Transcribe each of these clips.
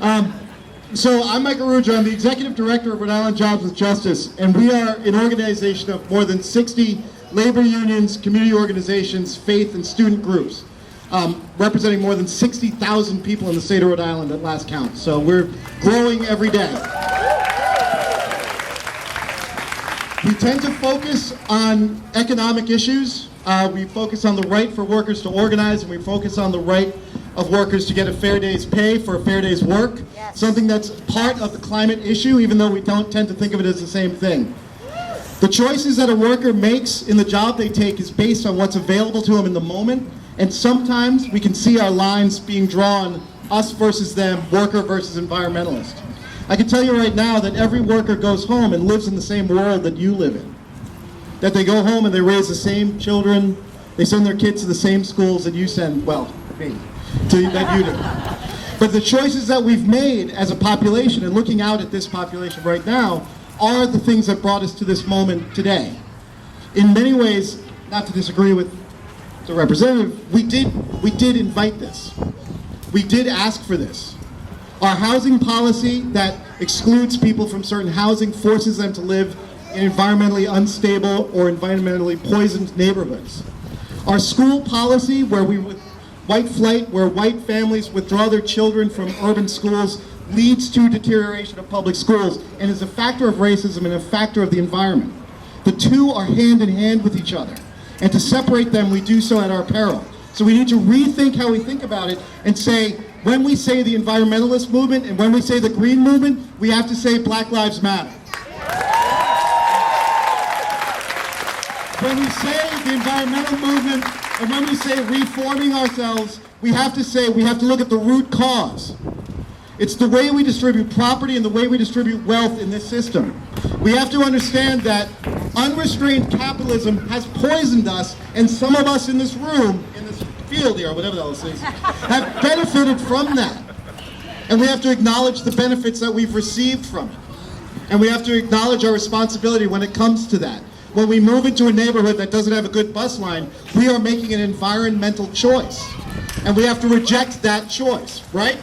So I'm Mike Araujo. I'm the Executive Director of Rhode Island Jobs with Justice, and we are an organization of more than 60 labor unions, community organizations, faith, and student groups, representing more than 60,000 people in the state of Rhode Island at last count. So we're growing every day. We tend to focus on economic issues. We focus on the right for workers to organize, and we focus on the right of workers to get a fair day's pay for a fair day's work. Yes. Something that's part of the climate issue, even though we don't tend to think of it as the same thing. The choices that a worker makes in the job they take is based on what's available to them in the moment, and sometimes we can see our lines being drawn, us versus them, worker versus environmentalist. I can tell you right now that every worker goes home and lives in the same world that you live in. That they go home and they raise the same children, they send their kids to the same schools that you send, well, me, that you do. But the choices that we've made as a population, and looking out at this population right now, are the things that brought us to this moment today. In many ways, not to disagree with the representative, we did invite this. We did ask for this. Our housing policy that excludes people from certain housing forces them to live in environmentally unstable or environmentally poisoned neighborhoods. Our school policy where white flight, where white families withdraw their children from urban schools, leads to deterioration of public schools and is a factor of racism and a factor of the environment. The two are hand in hand with each other. And to separate them, we do so at our peril. So we need to rethink how we think about it and say, when we say the environmentalist movement and when we say the green movement, we have to say Black Lives Matter. When we say the environmental movement and when we say reforming ourselves, we have to say we have to look at the root cause. It's the way we distribute property and the way we distribute wealth in this system. We have to understand that unrestrained capitalism has poisoned us, and some of us in this room, in this field here, or whatever the hell this is, have benefited from that. And we have to acknowledge the benefits that we've received from it. And we have to acknowledge our responsibility when it comes to that. When we move into a neighborhood that doesn't have a good bus line, we are making an environmental choice. And we have to reject that choice, right?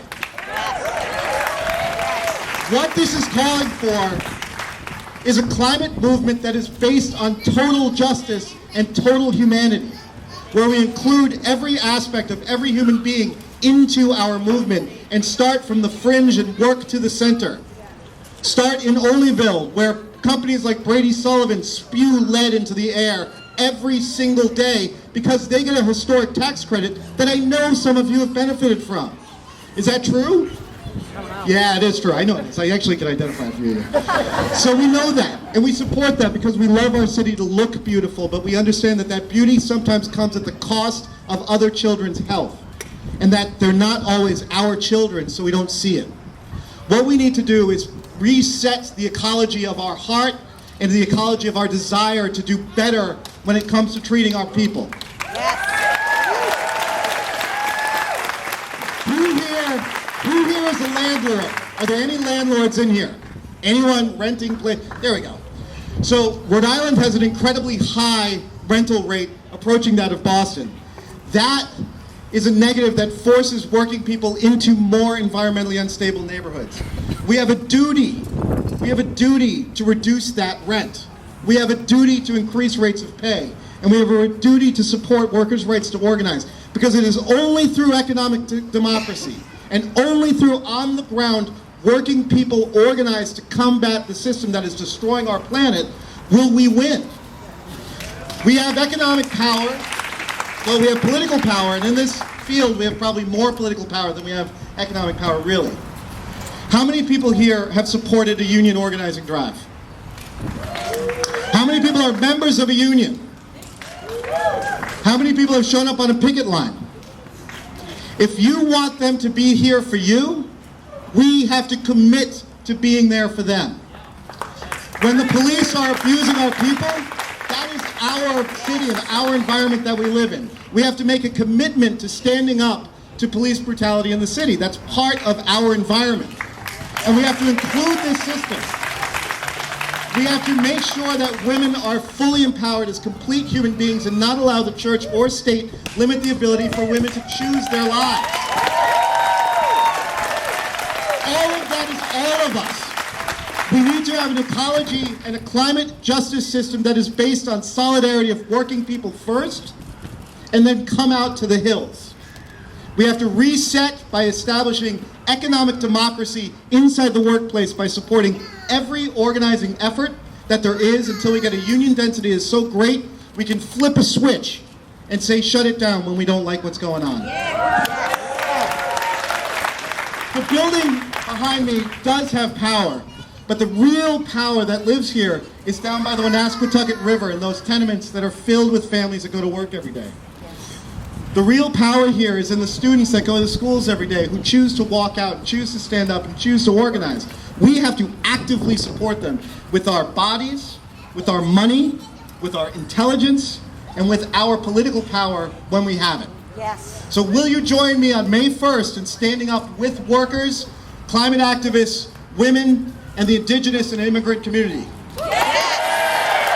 What this is calling for is a climate movement that is based on total justice and total humanity, where we include every aspect of every human being into our movement and start from the fringe and work to the center. Start in Olneyville, where companies like Brady Sullivan spew lead into the air every single day because they get a historic tax credit that I know some of you have benefited from. Is that true? Yeah, it is true. I know it is. I actually can identify for you. So we know that, and we support that because we love our city to look beautiful, but we understand that that beauty sometimes comes at the cost of other children's health, and that they're not always our children, so we don't see it. What we need to do is reset the ecology of our heart and the ecology of our desire to do better when it comes to treating our people. Who here is a landlord? Are there any landlords in here? Anyone renting place? There we go. So Rhode Island has an incredibly high rental rate approaching that of Boston. That is a negative that forces working people into more environmentally unstable neighborhoods. We have a duty to reduce that rent. We have a duty to increase rates of pay. And we have a duty to support workers' rights to organize. Because it is only through economic democracy and only through on-the-ground working people organized to combat the system that is destroying our planet will we win. We have economic power, well, we have political power, and in this field we have probably more political power than we have economic power, really. How many people here have supported a union organizing drive? How many people are members of a union? How many people have shown up on a picket line? If you want them to be here for you, we have to commit to being there for them. When the police are abusing our people, that is our city and our environment that we live in. We have to make a commitment to standing up to police brutality in the city. That's part of our environment. And we have to include this system. We have to make sure that women are fully empowered as complete human beings and not allow the church or state limit the ability for women to choose their lives. all of that is all of us. We need to have an ecology and a climate justice system that is based on solidarity of working people first, and then come out to the hills. We have to reset by establishing economic democracy inside the workplace by supporting every organizing effort that there is until we get a union density that is so great we can flip a switch and say shut it down when we don't like what's going on. The building behind me does have power, but the real power that lives here is down by the Woonasquatucket River and those tenements that are filled with families that go to work every day. The real power here is in the students that go to schools every day who choose to walk out, choose to stand up, and choose to organize. We have to actively support them with our bodies, with our money, with our intelligence, and with our political power when we have it. Yes. So will you join me on May 1st in standing up with workers, climate activists, women, and the indigenous and immigrant community? Yes.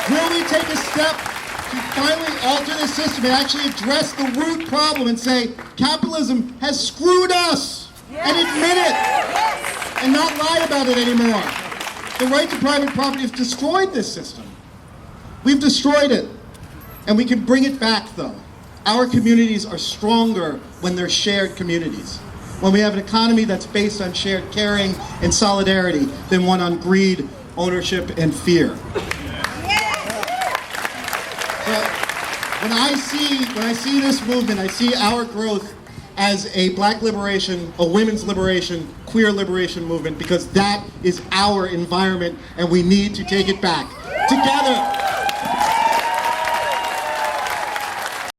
Will we take a step to finally alter the system and actually address the root problem and say capitalism has screwed us, and admit it, and not lie about it anymore? The right to private property has destroyed this system. We've destroyed it, and we can bring it back though. Our communities are stronger when they're shared communities. When we have an economy that's based on shared caring and solidarity than one on greed, ownership, and fear. When I see this movement, I see our growth as a black liberation, a women's liberation, queer liberation movement, because that is our environment and we need to take it back. Together.